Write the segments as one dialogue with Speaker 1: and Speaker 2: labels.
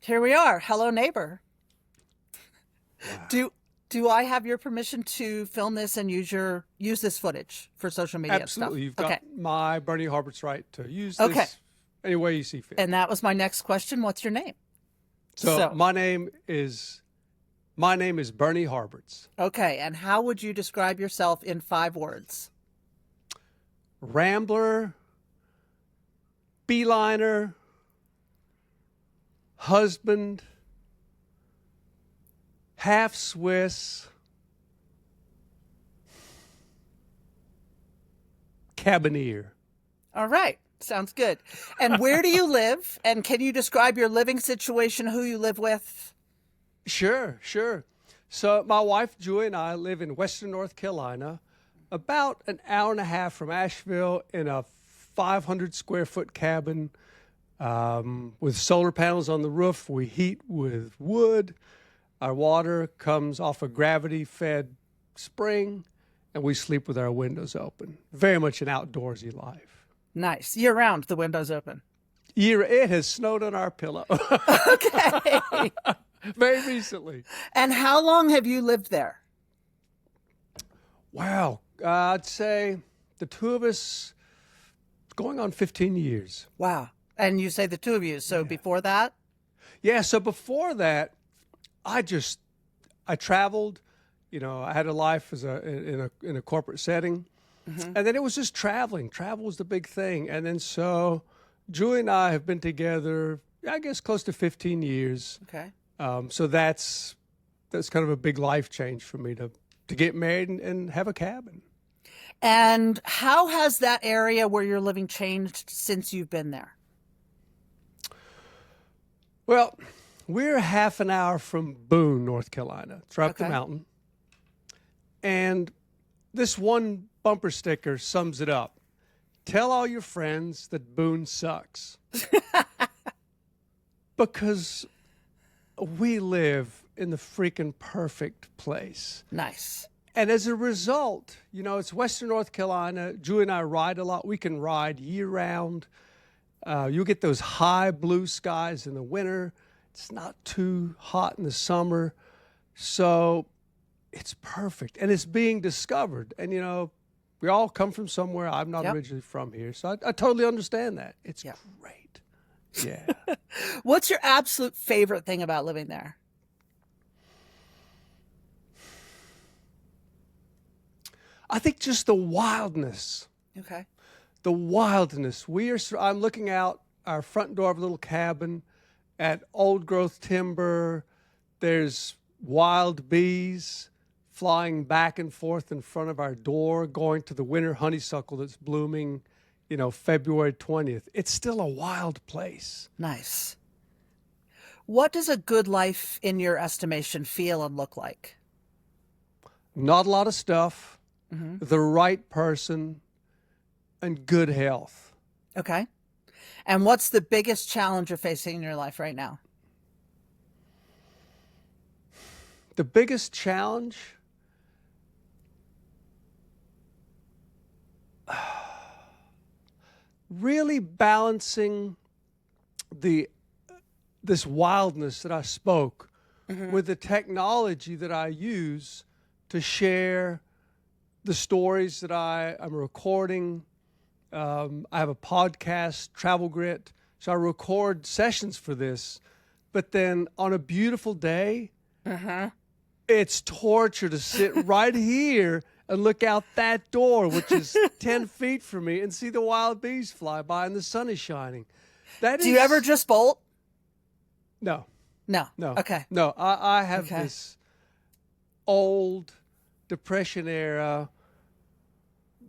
Speaker 1: Here we are. Hello, neighbor.
Speaker 2: Wow.
Speaker 1: Do I have your permission to film this and use this footage for social media stuff?
Speaker 2: Absolutely. You've
Speaker 1: Okay.
Speaker 2: got my Bernie Harberts right to use
Speaker 1: Okay.
Speaker 2: this any way you see fit.
Speaker 1: And that was my next question. What's your name?
Speaker 2: So my name is Bernie Harberts.
Speaker 1: Okay. And how would you describe yourself in 5 words?
Speaker 2: Rambler, beeliner, husband, half Swiss, Cabineer.
Speaker 1: All right. Sounds good. And where do you live? And can you describe your living situation, who you live with?
Speaker 2: Sure. So my wife, Julie, and I live in Western North Carolina, about an hour and a half from Asheville, in a 500 square foot cabin with solar panels on the roof. We heat with wood. Our water comes off a gravity-fed spring, and we sleep with our windows open. Very much an outdoorsy life.
Speaker 1: Nice. Year round, the window's open.
Speaker 2: It has snowed on our pillow.
Speaker 1: Okay.
Speaker 2: Very recently.
Speaker 1: And how long have you lived there?
Speaker 2: Wow. I'd say the two of us going on 15 years.
Speaker 1: Wow. And you say the two of you. So before that?
Speaker 2: Yeah. So before that, I traveled. I had a life in a corporate setting, and then it was just traveling. Travel was the big thing, and then so Julie and I have been together, I guess, close to 15 years.
Speaker 1: Okay.
Speaker 2: So that's kind of a big life change for me to get married and have a cabin.
Speaker 1: And how has that area where you're living changed since you've been there?
Speaker 2: Well, we're half an hour from Boone, North Carolina. It's right up the mountain. And this one bumper sticker sums it up. Tell all your friends that Boone sucks. Because we live in the freaking perfect place.
Speaker 1: Nice.
Speaker 2: And as a result, it's Western North Carolina. Julie and I ride a lot. We can ride year round. You'll get those high blue skies in the winter. It's not too hot in the summer. So it's perfect. And it's being discovered. And, we all come from somewhere. I'm not originally from here. So I totally understand that. It's great. Yeah.
Speaker 1: What's your absolute favorite thing about living there?
Speaker 2: I think just the wildness.
Speaker 1: Okay.
Speaker 2: The wildness. I'm looking out our front door of a little cabin at old growth timber. There's wild bees flying back and forth in front of our door, going to the winter honeysuckle that's blooming, February 20th. It's still a wild place.
Speaker 1: Nice. What does a good life, in your estimation, feel and look like?
Speaker 2: Not a lot of stuff, the right person, and good health.
Speaker 1: Okay. And what's the biggest challenge you're facing in your life right now?
Speaker 2: The biggest challenge? Really balancing this wildness that I spoke with the technology that I use to share the stories that I'm recording. I have a podcast, Travel Grit, so I record sessions for this. But then on a beautiful day, it's torture to sit right here and look out that door, which is 10 feet from me, and see the wild bees fly by and the sun is shining.
Speaker 1: Do you ever just bolt?
Speaker 2: No.
Speaker 1: No.
Speaker 2: Okay. No, I have this old Depression era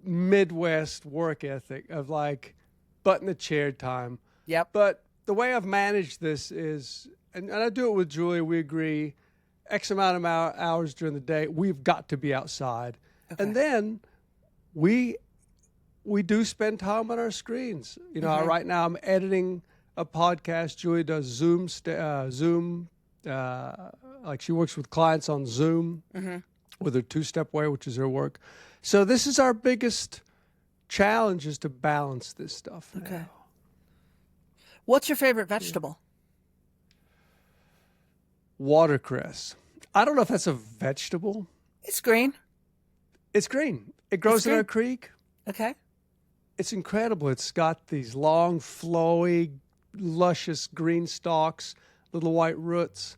Speaker 2: Midwest work ethic of like button the chair time.
Speaker 1: Yep.
Speaker 2: But the way I've managed this is, and I do it with Julia, we agree, X amount of hours during the day, we've got to be outside. Okay. And then we do spend time on our screens. Right now I'm editing a podcast. Julia does Zoom, like she works with clients on Zoom with her two-step way, which is her work. So this is our biggest challenge, is to balance this stuff.
Speaker 1: Okay.
Speaker 2: Now.
Speaker 1: What's your favorite vegetable?
Speaker 2: watercress. I don't know if that's a vegetable.
Speaker 1: It's green.
Speaker 2: It's green. It grows in
Speaker 1: green.
Speaker 2: our creek.
Speaker 1: Okay.
Speaker 2: It's incredible. It's got these long, flowy, luscious green stalks, little white roots,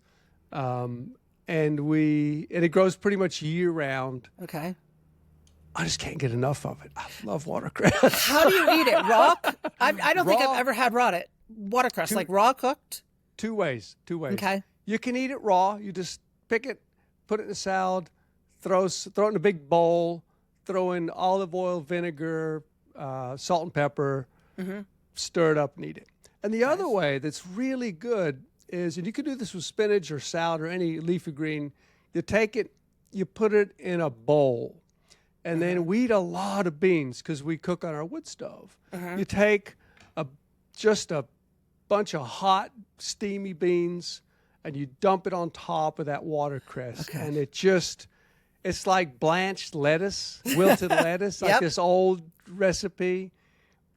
Speaker 2: and it grows pretty much year round.
Speaker 1: Okay.
Speaker 2: I just can't get enough of it. I love watercress.
Speaker 1: How do you eat it? Raw? I don't think
Speaker 2: Raw.
Speaker 1: I've ever had watercress, like raw cooked.
Speaker 2: Two ways.
Speaker 1: Okay.
Speaker 2: You can eat it raw. You just pick it, put it in a salad, throw it in a big bowl, throw in olive oil, vinegar, salt and pepper, stir it up and eat it. And the other way that's really good is, and you can do this with spinach or salad or any leafy green, you take it, you put it in a bowl, and then we eat a lot of beans because we cook on our wood stove. You take just a bunch of hot, steamy beans, and you dump it on top of that watercress, and it's like blanched lettuce, wilted lettuce, like this old recipe.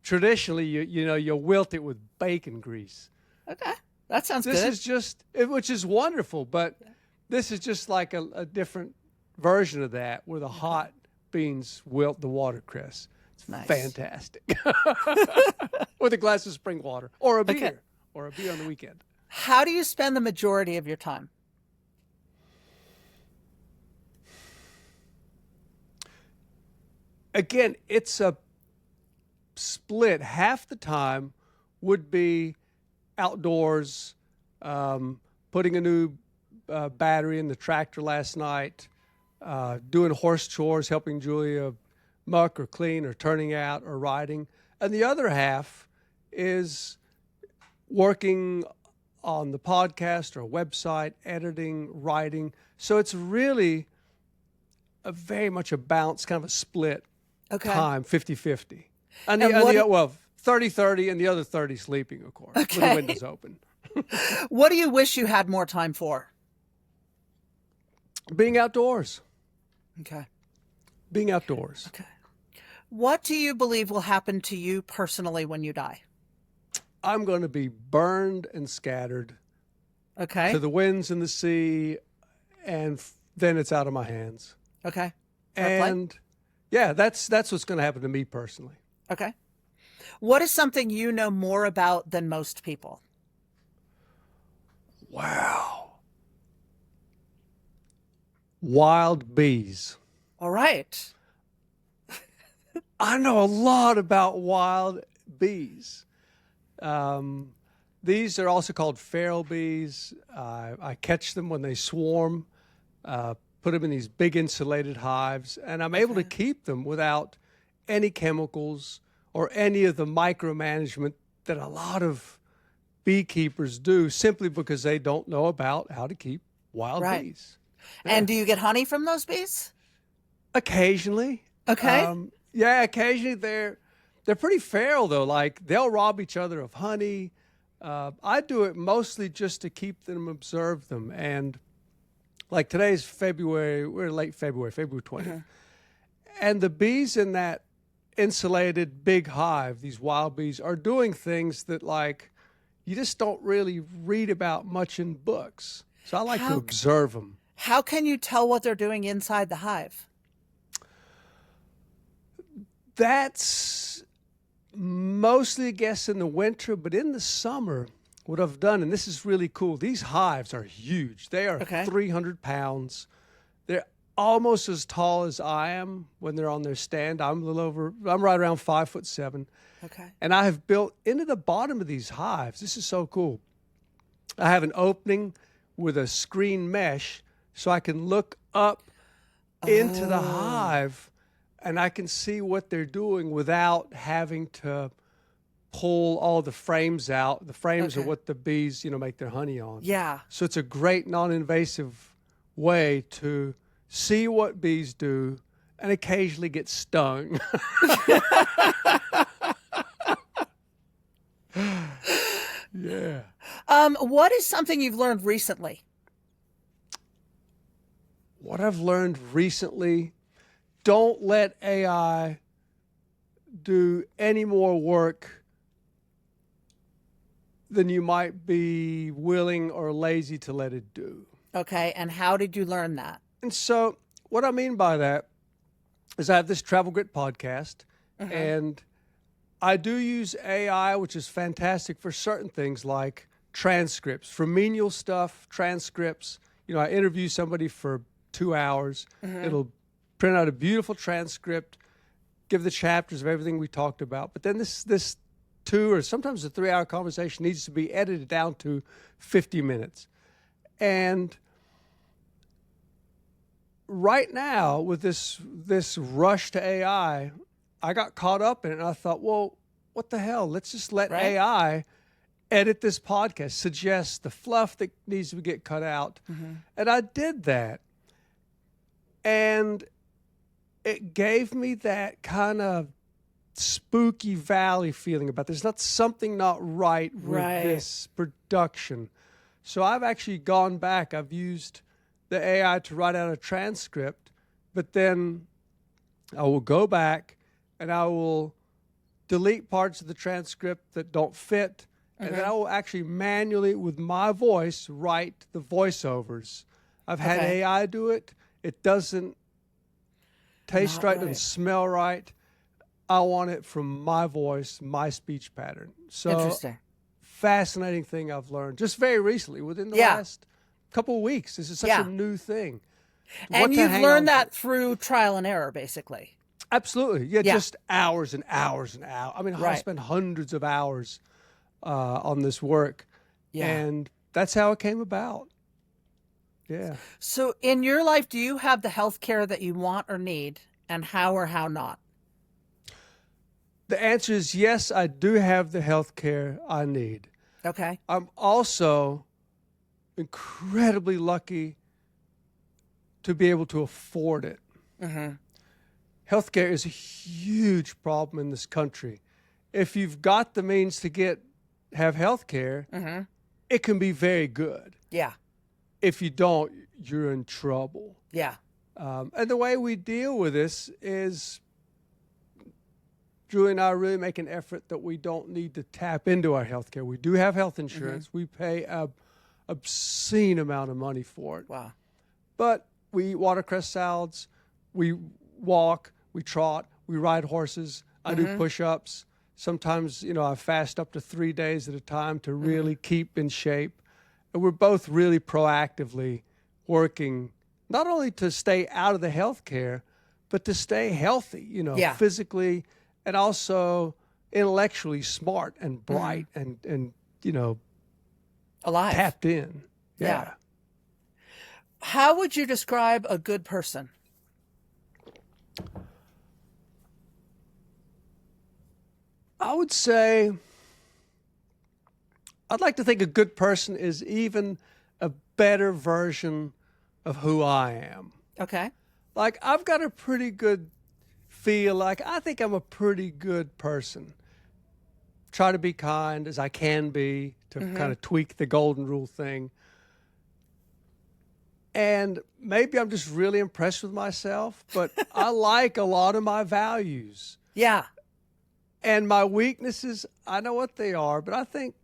Speaker 2: Traditionally, you wilt it with bacon grease.
Speaker 1: Okay, that sounds good.
Speaker 2: This is which is wonderful, but this is just like a different version of that, where the hot beans wilt the watercress. It's
Speaker 1: nice.
Speaker 2: Fantastic. With a glass of spring water, or a beer, or a beer on the weekend.
Speaker 1: How do you spend the majority of your time?
Speaker 2: Again, it's a split. Half the time would be outdoors, putting a new battery in the tractor last night, doing horse chores, helping Julia muck or clean or turning out or riding. And the other half is working on the podcast or website, editing, writing. So it's really very much a balance, kind of a split time, 50-50. And 30-30, and the other 30 sleeping, of course, with the windows open.
Speaker 1: What do you wish you had more time for?
Speaker 2: Being outdoors.
Speaker 1: Okay.
Speaker 2: Being outdoors.
Speaker 1: Okay. What do you believe will happen to you personally when you die?
Speaker 2: I'm going to be burned and scattered to the winds and the sea, and then it's out of my hands.
Speaker 1: Okay.
Speaker 2: And yeah, that's what's going to happen to me personally.
Speaker 1: Okay. What is something you know more about than most people?
Speaker 2: Wow. Wild bees.
Speaker 1: All right.
Speaker 2: I know a lot about wild bees. These are also called feral bees. I catch them when they swarm, put them in these big insulated hives, and I'm able to keep them without any chemicals or any of the micromanagement that a lot of beekeepers do, simply because they don't know about how to keep wild bees.
Speaker 1: And do you get honey from those bees?
Speaker 2: Occasionally.
Speaker 1: Okay.
Speaker 2: Occasionally. They're pretty feral, though. Like, they'll rob each other of honey. I do it mostly just to keep them, observe them. And like today's February, we're late February 20th. And the bees in that insulated big hive, these wild bees, are doing things that, like, you just don't really read about much in books. So I like to observe them.
Speaker 1: How can you tell what they're doing inside the hive?
Speaker 2: That's mostly, I guess, in the winter, but in the summer, what I've done, and this is really cool, these hives are huge. They are 300 pounds. They're almost as tall as I am when they're on their stand. I'm right around 5'7".
Speaker 1: Okay.
Speaker 2: And I have built into the bottom of these hives. This is so cool. I have an opening with a screen mesh so I can look up into the hive, and I can see what they're doing without having to pull all the frames out. The frames are what the bees, make their honey on.
Speaker 1: Yeah.
Speaker 2: So it's a great non-invasive way to see what bees do and occasionally get stung. Yeah.
Speaker 1: What is something you've learned recently?
Speaker 2: What I've learned recently, don't let AI do any more work than you might be willing or lazy to let it do.
Speaker 1: Okay. And how did you learn that?
Speaker 2: And so what I mean by that is I have this Travel Grit podcast, and I do use AI, which is fantastic for certain things like transcripts, for menial stuff, transcripts. You know, I interview somebody for 2 hours. It'll print out a beautiful transcript, give the chapters of everything we talked about. But then this 2 or sometimes a 3 hour conversation needs to be edited down to 50 minutes. And right now, with this rush to AI, I got caught up in it, and I thought, well, what the hell? Let's just let AI edit this podcast, suggest the fluff that needs to get cut out. And I did that. And it gave me that kind of spooky valley feeling about there's something not right with this production. So I've actually gone back. I've used the AI to write out a transcript, but then I will go back and I will delete parts of the transcript that don't fit, and then I will actually manually, with my voice, write the voiceovers. I've had AI do it. It doesn't taste right, doesn't smell right. I want it from my voice, my speech pattern. So,
Speaker 1: interesting.
Speaker 2: Fascinating thing I've learned just very recently, within the last couple of weeks. This is such a new thing.
Speaker 1: And you've learned that through trial and error, basically.
Speaker 2: Absolutely. Yeah, just hours and hours and hours. I mean, I spent hundreds of hours on this work. And that's how it came about. Yeah.
Speaker 1: So in your life, do you have the health care that you want or need, and how or how not?
Speaker 2: The answer is yes, I do have the health care I need.
Speaker 1: Okay.
Speaker 2: I'm also incredibly lucky to be able to afford it. Healthcare is a huge problem in this country. If you've got the means to have health care, it can be very good.
Speaker 1: Yeah.
Speaker 2: If you don't, you're in trouble.
Speaker 1: Yeah.
Speaker 2: And the way we deal with this is Julie and I really make an effort that we don't need to tap into our health care. We do have health insurance. We pay an obscene amount of money for it.
Speaker 1: Wow.
Speaker 2: But we eat watercress salads, we walk, we trot, we ride horses, I do push-ups. Sometimes, I fast up to 3 days at a time to really keep in shape. And we're both really proactively working not only to stay out of the health care, but to stay healthy, physically and also intellectually smart and bright and
Speaker 1: alive,
Speaker 2: tapped in.
Speaker 1: Yeah. How would you describe a good person?
Speaker 2: I would say I'd like to think a good person is even a better version of who I am.
Speaker 1: Okay.
Speaker 2: Like, I've got a pretty good feel. Like, I think I'm a pretty good person. Try to be kind as I can be, to kind of tweak the golden rule thing. And maybe I'm just really impressed with myself, but I like a lot of my values.
Speaker 1: Yeah.
Speaker 2: And my weaknesses, I know what they are, but I think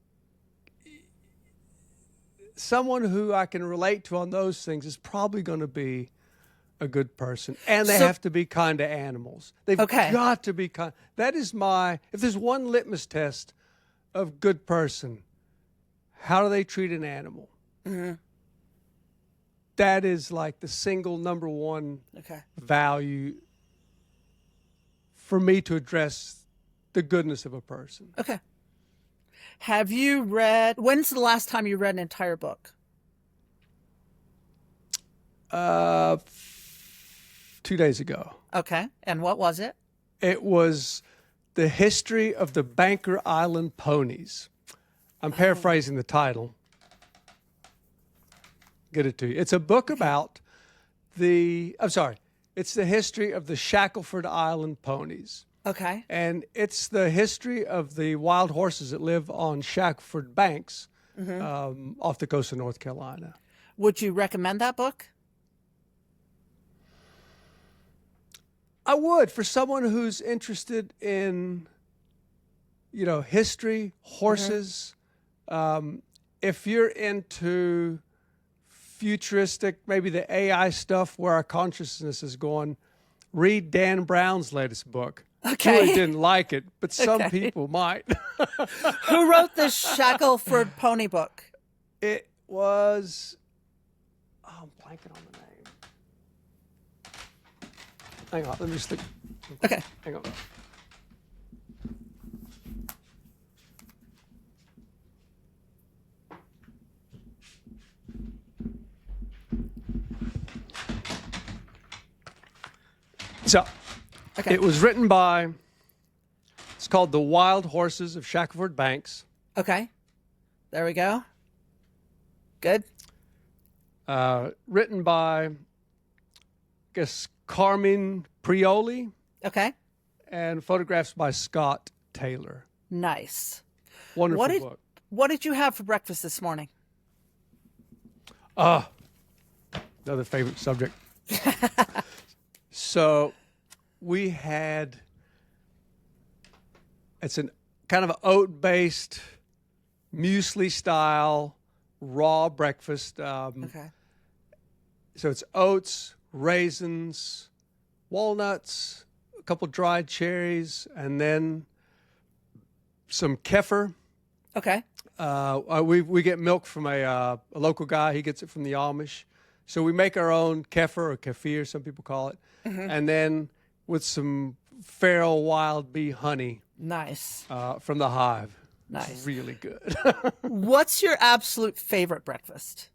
Speaker 2: someone who I can relate to on those things is probably going to be a good person. And they have to be kind to animals. They've got to be kind. That is if there's one litmus test of good person, how do they treat an animal? That is like the single number one value for me to address the goodness of a person.
Speaker 1: Okay. When's the last time you read an entire book?
Speaker 2: 2 days ago.
Speaker 1: Okay. And what was it?
Speaker 2: It was The History of the Banker Island Ponies. I'm paraphrasing the title. Get it to you. It's a book about it's the history of the Shackleford Island ponies.
Speaker 1: Okay.
Speaker 2: And it's the history of the wild horses that live on Shackleford banks off the coast of North Carolina.
Speaker 1: Would you recommend that book?
Speaker 2: I would, for someone who's interested in, history, horses, If you're into futuristic, maybe the AI stuff where our consciousness is going, read Dan Brown's latest book.
Speaker 1: Okay.
Speaker 2: Julie didn't like it, but some
Speaker 1: Okay.
Speaker 2: people might.
Speaker 1: Who wrote this Shackleford Pony book?
Speaker 2: It was, I'm blanking on the name. Hang on, let me just think.
Speaker 1: Okay.
Speaker 2: Hang on. So,
Speaker 1: Okay.
Speaker 2: it was written by, it's called The Wild Horses of Shackleford Banks.
Speaker 1: Okay. There we go. Good.
Speaker 2: Written by, I guess, Carmen Prioli,
Speaker 1: Okay.
Speaker 2: and photographs by Scott Taylor.
Speaker 1: Nice.
Speaker 2: Wonderful
Speaker 1: What
Speaker 2: book.
Speaker 1: What did you have for breakfast this morning?
Speaker 2: Another favorite subject. So we had, it's an kind of an oat-based, muesli-style, raw breakfast.
Speaker 1: Okay.
Speaker 2: So it's oats, raisins, walnuts, a couple dried cherries, and then some kefir.
Speaker 1: Okay.
Speaker 2: We get milk from a local guy. He gets it from the Amish. So we make our own kefir or kefir, some people call it. And then with some feral wild bee honey
Speaker 1: Nice.
Speaker 2: from the hive.
Speaker 1: Nice.
Speaker 2: It's really good.
Speaker 1: What's your absolute favorite breakfast?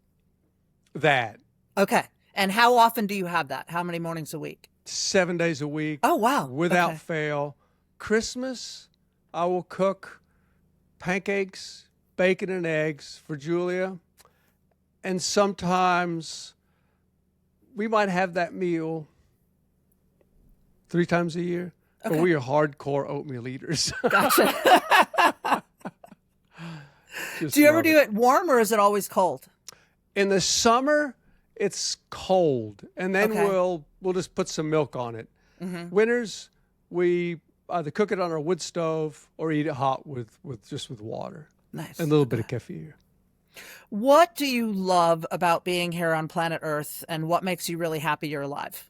Speaker 2: That.
Speaker 1: Okay. And how often do you have that? How many mornings a week?
Speaker 2: 7 days a week.
Speaker 1: Oh, wow.
Speaker 2: Without
Speaker 1: Okay.
Speaker 2: fail. Christmas, I will cook pancakes, bacon, and eggs for Julia. And sometimes we might have that meal 3 times a year.
Speaker 1: Okay.
Speaker 2: But we are hardcore oatmeal eaters.
Speaker 1: Gotcha.
Speaker 2: Just
Speaker 1: Do you ever
Speaker 2: love
Speaker 1: do it warm or is it always cold?
Speaker 2: In the summer, it's cold, and then
Speaker 1: Okay.
Speaker 2: we'll just put some milk on it. Winters, we either cook it on our wood stove or eat it hot with water
Speaker 1: Nice.
Speaker 2: and a little bit of kefir.
Speaker 1: What do you love about being here on planet Earth, and what makes you really happy you're alive?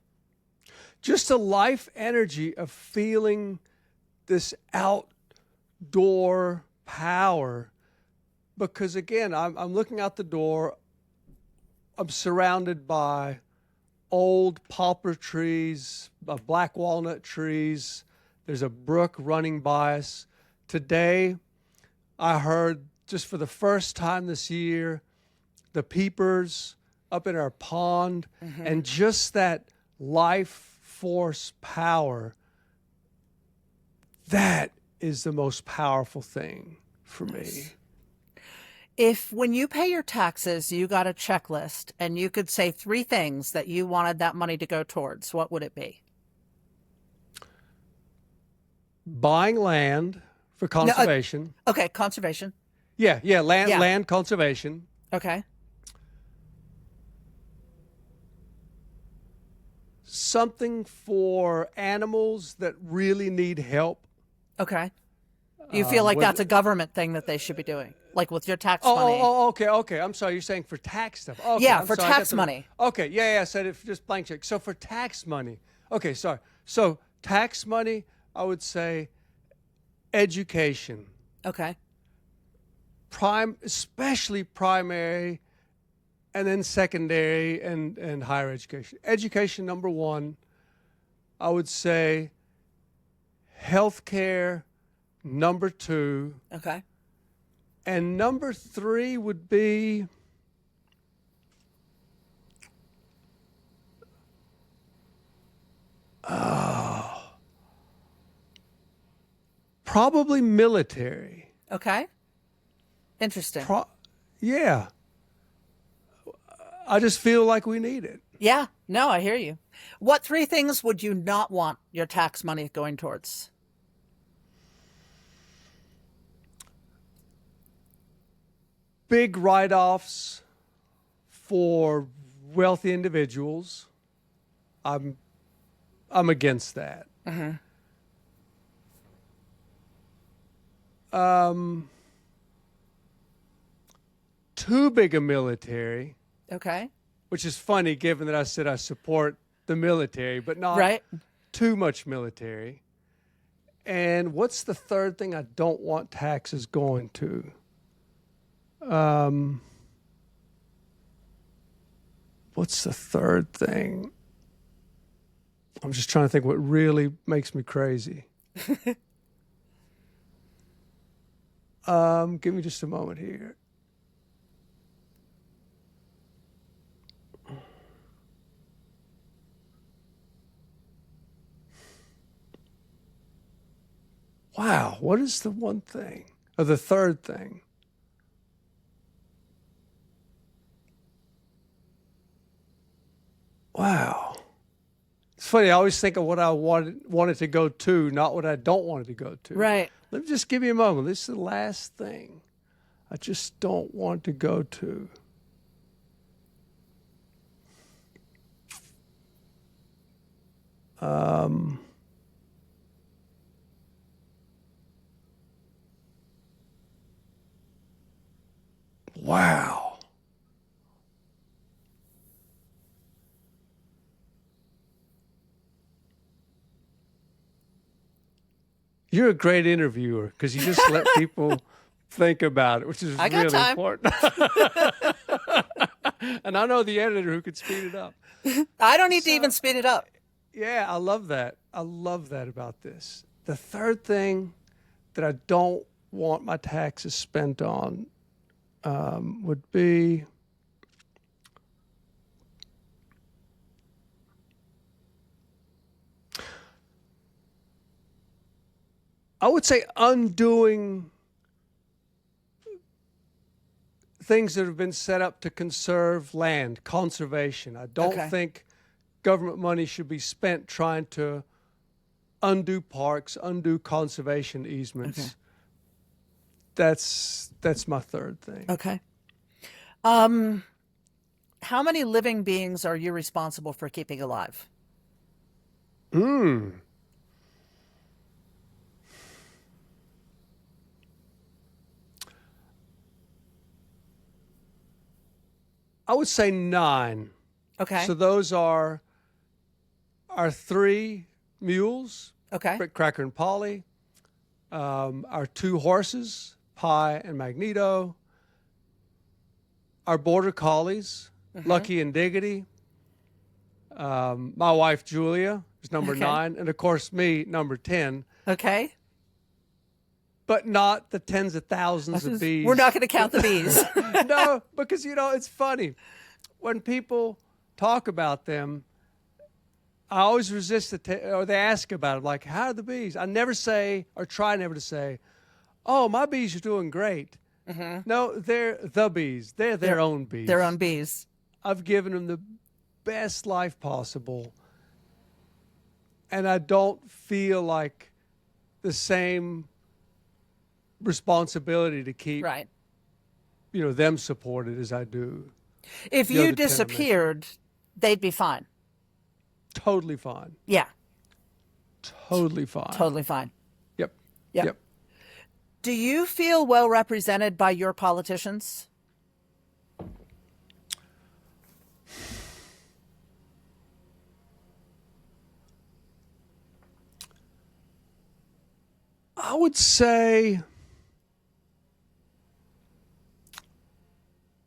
Speaker 2: Just a life energy of feeling this outdoor power. Because again, I'm looking out the door. I'm surrounded by old poplar trees, black walnut trees. There's a brook running by us. Today, I heard just for the first time this year, the peepers up in our pond, and just that life force power. That is the most powerful thing for me.
Speaker 1: If when you pay your taxes, you got a checklist and you could say 3 things that you wanted that money to go towards, what would it be?
Speaker 2: Buying land for conservation.
Speaker 1: Okay, conservation.
Speaker 2: Land conservation.
Speaker 1: Okay.
Speaker 2: Something for animals that really need help.
Speaker 1: Okay. You feel like that's a government thing that they should be doing, like with your tax money?
Speaker 2: Okay. I'm sorry. You're saying for tax stuff. Okay,
Speaker 1: Yeah,
Speaker 2: I'm
Speaker 1: for
Speaker 2: sorry, I got
Speaker 1: tax money.
Speaker 2: Okay, yeah. I said it for just blank check. So for tax money. Okay, sorry. So tax money, I would say education.
Speaker 1: Okay.
Speaker 2: Especially primary, and then secondary and higher education. Education, number 1. I would say healthcare, number 2.
Speaker 1: Okay.
Speaker 2: And number 3 would be probably military.
Speaker 1: Okay. Interesting.
Speaker 2: Yeah. I just feel like we need it.
Speaker 1: Yeah. No, I hear you. What 3 things would you not want your tax money going towards?
Speaker 2: Big write-offs for wealthy individuals. I'm against that. too big a military,
Speaker 1: Okay.
Speaker 2: which is funny given that I said I support the military, but not
Speaker 1: Right.
Speaker 2: too much military. And what's the third thing I don't want taxes going to? What's the third thing? I'm just trying to think what really makes me crazy. Give me just a moment here. Wow, what is the one thing? Or the third thing? Wow. It's funny, I always think of what I want it to go to, not what I don't want it to go to.
Speaker 1: Right.
Speaker 2: Let me just give you a moment. This is the last thing I just don't want to go to. Wow. You're a great interviewer because you just let people think about it, which is
Speaker 1: I got
Speaker 2: really
Speaker 1: time.
Speaker 2: important. And I know the editor who could speed it up.
Speaker 1: I don't need to even speed it up.
Speaker 2: Yeah, I love that. I love that about this. The third thing that I don't want my taxes spent on would be I would say undoing things that have been set up to conserve land, conservation. I don't
Speaker 1: Okay.
Speaker 2: think government money should be spent trying to undo parks, undo conservation easements.
Speaker 1: Okay.
Speaker 2: That's my third thing.
Speaker 1: Okay. How many living beings are you responsible for keeping alive?
Speaker 2: I would say 9.
Speaker 1: Okay.
Speaker 2: So those are our 3 mules,
Speaker 1: Okay.
Speaker 2: Cracker and Polly, our 2 horses, Pie and Magneto, our border collies, Lucky and Diggity, my wife Julia is number
Speaker 1: Okay.
Speaker 2: 9, and of course me, number 10,
Speaker 1: Okay.
Speaker 2: but not the tens of thousands of bees.
Speaker 1: We're not going to count the bees.
Speaker 2: No, because, it's funny. When people talk about them, I always resist or they ask about it, like, how are the bees? I never say, or try never to say, oh, my bees are doing great. No, they're the bees. They're their own bees.
Speaker 1: Their own bees.
Speaker 2: I've given them the best life possible. And I don't feel like the same responsibility to keep
Speaker 1: Right.
Speaker 2: Them supported as I do.
Speaker 1: If
Speaker 2: The
Speaker 1: you
Speaker 2: other 10 I
Speaker 1: disappeared, they'd be fine.
Speaker 2: Totally fine.
Speaker 1: Yeah.
Speaker 2: Totally fine.
Speaker 1: Totally fine.
Speaker 2: Yep.
Speaker 1: Yep.
Speaker 2: Yep.
Speaker 1: Do you feel well represented by your politicians?
Speaker 2: I would say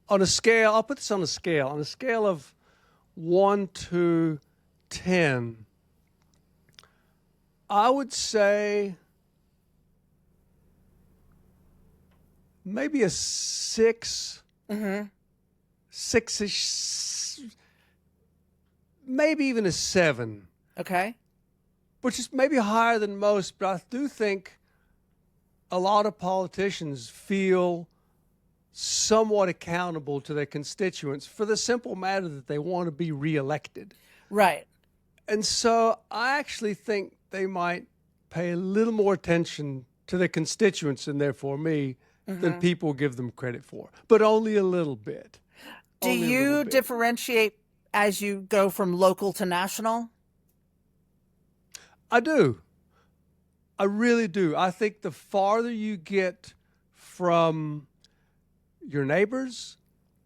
Speaker 2: on a scale, I'll put this on a scale of 1 to 10, I would say maybe a 6, 6-ish, maybe even a 7,
Speaker 1: Okay.
Speaker 2: which is maybe higher than most, but I do think a lot of politicians feel somewhat accountable to their constituents for the simple matter that they want to be reelected.
Speaker 1: Right.
Speaker 2: And so I actually think they might pay a little more attention to their constituents and therefore me than people give them credit for, but only a little bit.
Speaker 1: Do
Speaker 2: Only a
Speaker 1: you
Speaker 2: little bit.
Speaker 1: differentiate as you go from local to national?
Speaker 2: I do. I really do. I think the farther you get from your neighbors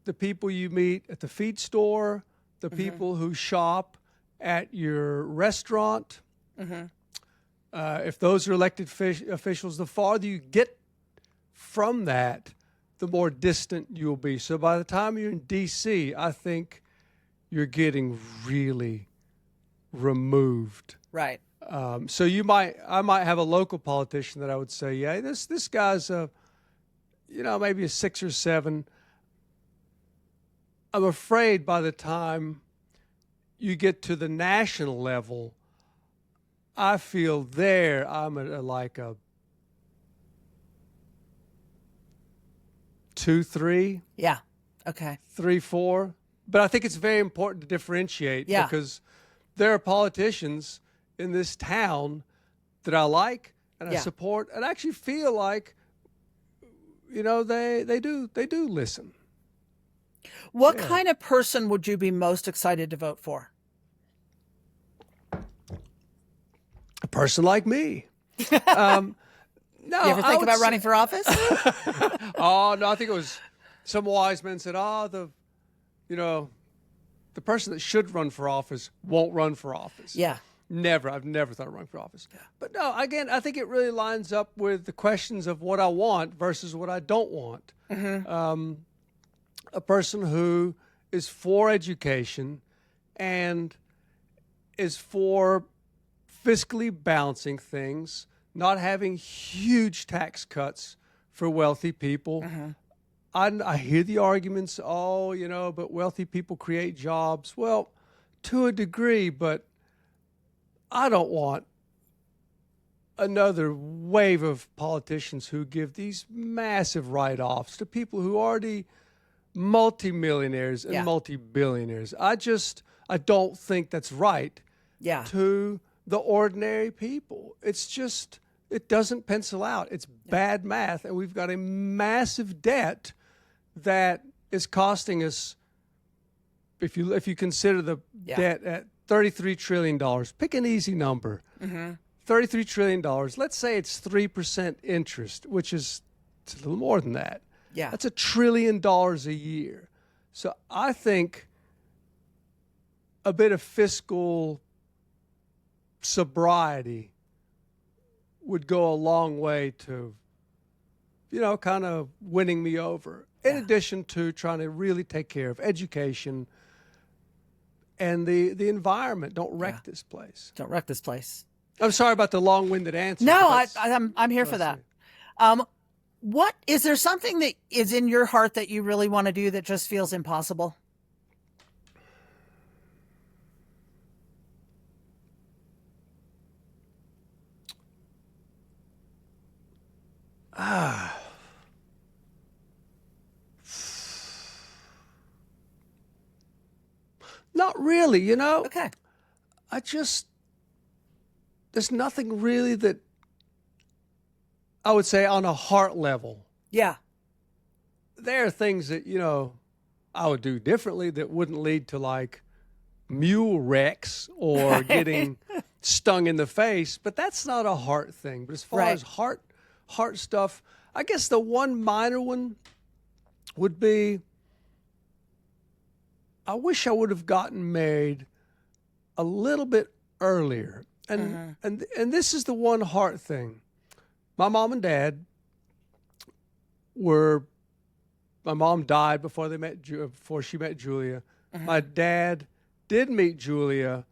Speaker 2: the people you meet at the feed store, the people who shop at your restaurant. If those are elected officials, the farther you get from that, the more distant you'll be. So by the time you're in D.C., I think you're getting really removed.
Speaker 1: Right.
Speaker 2: So I might have a local politician that I would say, yeah, this guy's maybe a 6 or 7. I'm afraid by the time you get to the national level, I feel there I'm at like a 2, 3.
Speaker 1: Yeah. Okay.
Speaker 2: 3, 4. But I think it's very important to differentiate because there are politicians in this town that I like and I support and I actually feel like, they do listen.
Speaker 1: What kind of person would you be most excited to vote for?
Speaker 2: A person like me. No,
Speaker 1: You ever think about running for office?
Speaker 2: Oh, no, I think it was some wise men said, the person that should run for office won't run for office.
Speaker 1: Yeah.
Speaker 2: Never. I've never thought of running for office. Yeah. But no, again, I think it really lines up with the questions of what I want versus what I don't want. A person who is for education and is for fiscally balancing things, not having huge tax cuts for wealthy people. I hear the arguments, but wealthy people create jobs. Well, to a degree, but I don't want another wave of politicians who give these massive write-offs to people who are already multimillionaires and multi-billionaires. I don't think that's right to the ordinary people. It doesn't pencil out. It's bad math, and we've got a massive debt that is costing us, if you consider the debt at $33 trillion, pick an easy number, $33 trillion, let's say it's 3% interest, which is it's a little more than that. Yeah. That's $1 trillion a year. So I think a bit of fiscal sobriety would go a long way to, kind of winning me over. In addition to trying to really take care of education and the environment. Don't wreck this place.
Speaker 1: Don't wreck this place.
Speaker 2: I'm sorry about the long-winded answer.
Speaker 1: No, I'm here for that. What is there something that is in your heart that you really want to do that just feels impossible?
Speaker 2: Not really,
Speaker 1: Okay.
Speaker 2: There's nothing really that I would say on a heart level.
Speaker 1: Yeah.
Speaker 2: There are things that, I would do differently that wouldn't lead to like mule wrecks or getting stung in the face, but that's not a heart thing. But as far as heart stuff, I guess the one minor one would be I wish I would have gotten married a little bit earlier. And this is the one heart thing. My mom and dad my mom died before she met Julia. My dad did meet Julia,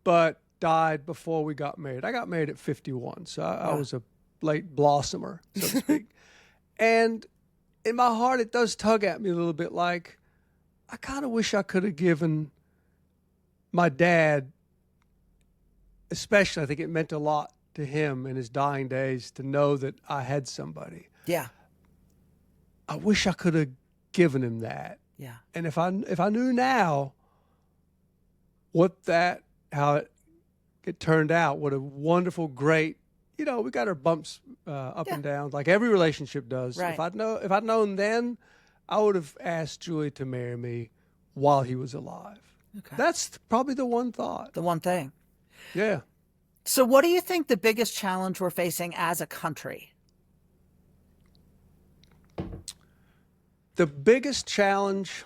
Speaker 2: but died before we got married. I got married at 51, so I was a late blossomer, so to speak. And in my heart, it does tug at me a little bit like, I kind of wish I could have given my dad, especially, I think it meant a lot to him in his dying days to know that I had somebody. Yeah. I wish I could have given him that. Yeah. And if I knew now how it turned out, what a wonderful, great, we got our bumps up and down like every relationship does. Right. If I'd known then, I would have asked Julie to marry me while he was alive. Okay. That's probably the one thought.
Speaker 1: The one thing.
Speaker 2: Yeah.
Speaker 1: So what do you think the biggest challenge we're facing as a country?
Speaker 2: The biggest challenge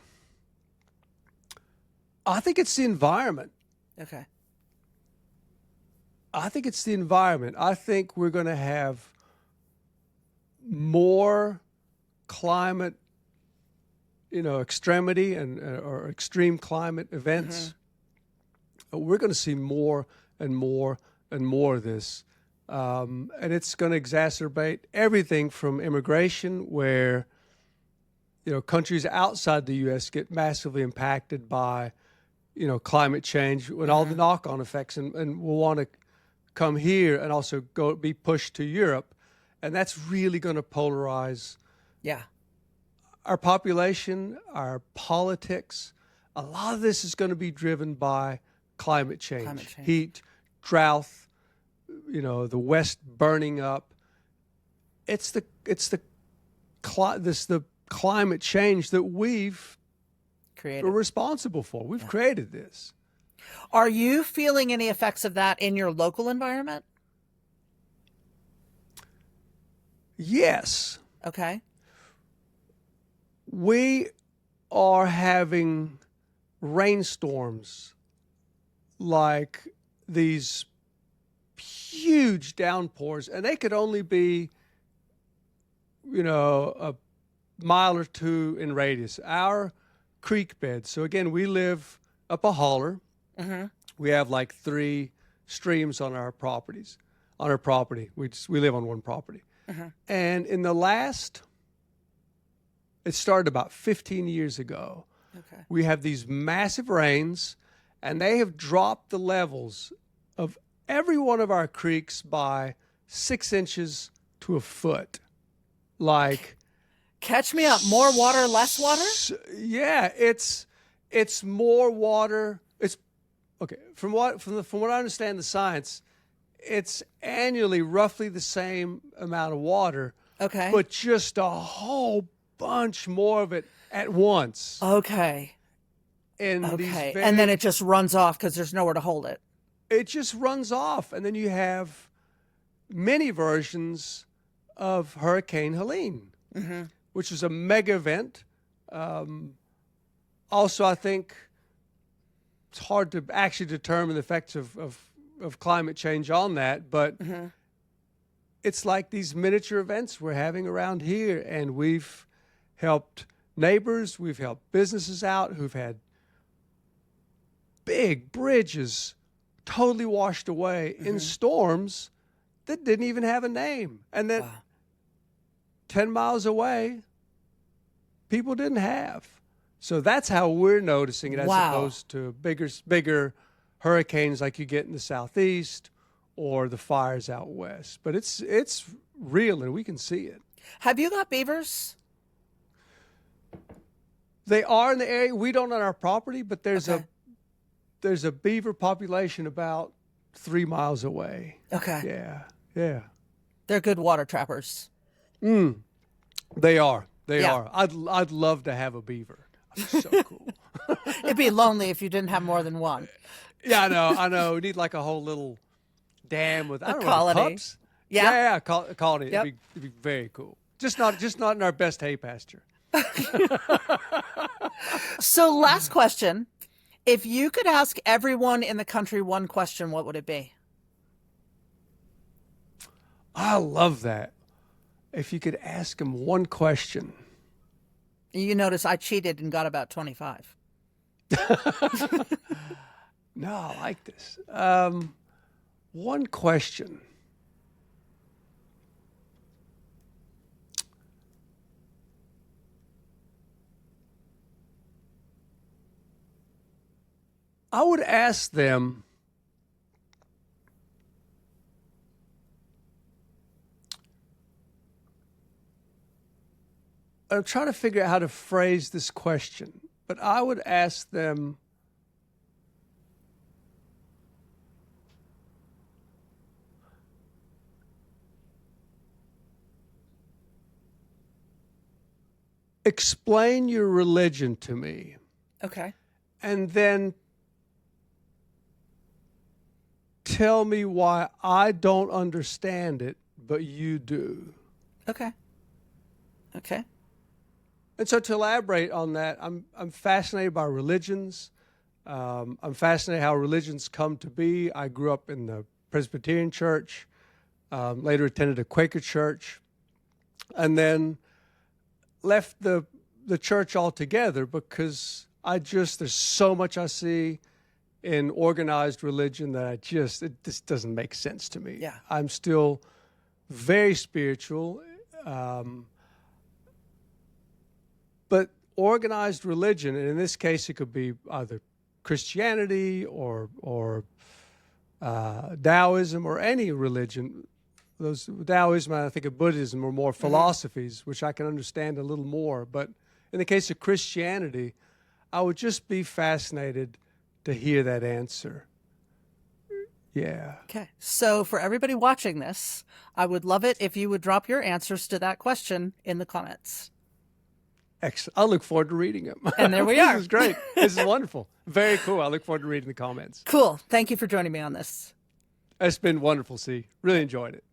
Speaker 2: I think it's the environment.
Speaker 1: Okay.
Speaker 2: I think it's the environment. I think we're going to have more climate, extremity or extreme climate events. We're going to see more and more and more of this. And it's going to exacerbate everything from immigration, where, countries outside the U.S. get massively impacted by, climate change and all the knock-on effects, and will want to come here and also be pushed to Europe. And that's really going to polarize our population, our politics. A lot of this is going to be driven by climate change. Heat, drought, the West burning up. It's the climate change that we've
Speaker 1: created.
Speaker 2: We're responsible for. We've created this.
Speaker 1: Are you feeling any effects of that in your local environment?
Speaker 2: Yes.
Speaker 1: Okay.
Speaker 2: We are having rainstorms, like these huge downpours, and they could only be, a mile or two in radius. Our creek bed. So again, we live up a holler. We have like 3 streams on our property. We live on one property. And in the last, it started about 15 years ago.
Speaker 1: Okay.
Speaker 2: We have these massive rains, and they have dropped the levels of every one of our creeks by 6 inches to a foot. Like,
Speaker 1: catch me up. More water, less water?
Speaker 2: Yeah, it's more water. It's okay. From what I understand the science, it's annually roughly the same amount of water.
Speaker 1: Okay.
Speaker 2: But just a whole bunch more of it at once.
Speaker 1: Okay.
Speaker 2: And
Speaker 1: and then it just runs off because there's nowhere to hold it.
Speaker 2: It just runs off, and then you have many versions of Hurricane Helene, which was a mega event. Also, I think it's hard to actually determine the effects of climate change on that, but it's like these miniature events we're having around here, and we've helped neighbors, we've helped businesses out who've had big bridges totally washed away in storms that didn't even have a name, and that 10 miles away, people didn't have. So that's how we're noticing it, as opposed to bigger hurricanes like you get in the southeast or the fires out west. But it's real, and we can see it.
Speaker 1: Have you got beavers?
Speaker 2: They are in the area. We don't on our property, but there's a beaver population about 3 miles away.
Speaker 1: Okay.
Speaker 2: Yeah.
Speaker 1: They're good water trappers.
Speaker 2: They are. They are. I'd love to have a beaver. So cool.
Speaker 1: It'd be lonely if you didn't have more than one.
Speaker 2: Yeah, I know. We need like a whole little dam with
Speaker 1: colony.
Speaker 2: Pups.
Speaker 1: Yeah.
Speaker 2: A colony.
Speaker 1: Yep.
Speaker 2: It'd be very cool. Just not in our best hay pasture.
Speaker 1: So, last question. If you could ask everyone in the country one question, what would it be?
Speaker 2: I love that. If you could ask them one question.
Speaker 1: You notice I cheated and got about 25.
Speaker 2: No, I like this. One question. I would ask them, I'm trying to figure out how to phrase this question, but I would ask them, explain your religion to me.
Speaker 1: Okay.
Speaker 2: And then tell me why I don't understand it, but you do.
Speaker 1: Okay.
Speaker 2: And so to elaborate on that, I'm fascinated by religions. I'm fascinated how religions come to be. I grew up in the Presbyterian church, later attended a Quaker church, and then left the church altogether because there's so much I see in organized religion that it just doesn't make sense to me.
Speaker 1: Yeah.
Speaker 2: I'm still very spiritual, but organized religion, and in this case it could be either Christianity or Taoism or any religion. Those Taoism, I think, of Buddhism are more philosophies, which I can understand a little more. But in the case of Christianity, I would just be fascinated to hear that answer. Yeah.
Speaker 1: Okay. So for everybody watching this, I would love it if you would drop your answers to that question in the comments.
Speaker 2: Excellent. I look forward to reading them.
Speaker 1: And there we are.
Speaker 2: This is great. This is wonderful. Very cool. I look forward to reading the comments.
Speaker 1: Cool. Thank you for joining me on this.
Speaker 2: It's been wonderful, C. Really enjoyed it.